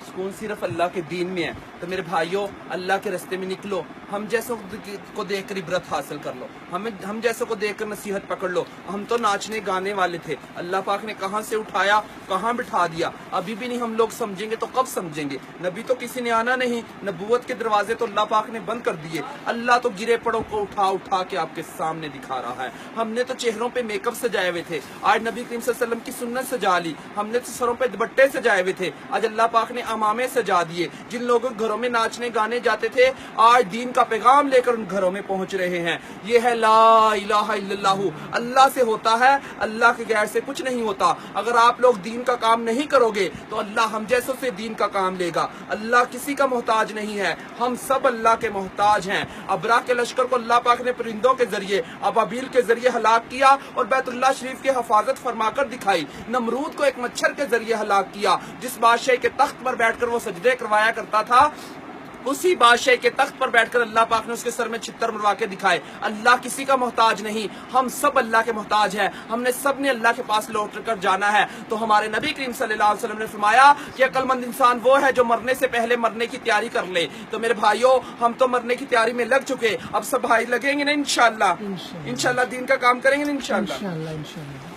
सुकून सिर्फ अल्लाह के दीन में है। तो मेरे भाइयों, अल्लाह के रास्ते में निकलो, हम जैसों को देखकर इबरत हासिल कर लो, हम जैसों को देखकर नसीहत पकड़ लो। हम तो नाचने गाने वाले थे, अल्लाह पाक ने कहाँ से उठाया, कहाँ बिठा दिया, अभी भी नहीं हम लोग समझेंगे तो कब समझेंगे। नबी तो किसी ने आना नहीं, नबूवत के दरवाजे तो अल्लाह पाक ने बंद कर दिए। अल्लाह तो गिरे पड़ों को उठा उठा के आपके सामने दिखा रहा है। हमने तो चेहरों पे मेकअप सजाए हुए थे, आज नबी करीम सल्लल्लाहु अलैहि वसल्लम की सुन्नत सजा ली। हमने तो सरों पे दुपट्टे सजाए हुए थे, आज अल्लाह पाक ने अमामे सजा दिए। जिन लोगों के घरों में नाचने गाने जाते थे, आज दीन का पैगाम लेकर उन घरों में पहुंच रहे हैं। ये है ला इलाहा इल्लल्लाह, अल्लाह से होता है, अल्लाह के गैर से कुछ नहीं होता। अगर आप लोग दीन का काम नहीं करोगे तो अल्लाह हम जैसों से दीन का काम लेगा। अल्लाह किसी का मोहताज नहीं है, हम सब अल्लाह के मोहताज हैं। अबरा के लश्कर को अल्लाह पाक ने परिंदों के जरिए, अबाबील के जरिए हलाक किया और बैतुल्लाह शरीफ की हिफाजत फरमाकर दिखाई। नमरूद को एक मच्छर के जरिए हलाक किया। जिस बादशाह के तख्त पर बैठकर वो सजदे करवाया करता था, उसी बादशाह के तख्त पर बैठकर अल्लाह पाक ने उसके सर में छितर मरवा के दिखाए। अल्लाह किसी का मोहताज नहीं, हम सब अल्लाह के मोहताज हैं। हमने सब ने अल्लाह के पास लौट कर जाना है। तो हमारे नबी करीम सल्लल्लाहु अलैहि वसल्लम ने फरमाया कि अक्लमंद इंसान वो है जो मरने से पहले मरने की तैयारी कर ले। तो मेरे भाइयों, हम तो मरने की तैयारी में लग चुके, अब सब भाई लगेंगे ना इंशाअल्लाह। इंशाअल्लाह दीन का काम करेंगे ना इंशाअल्लाह।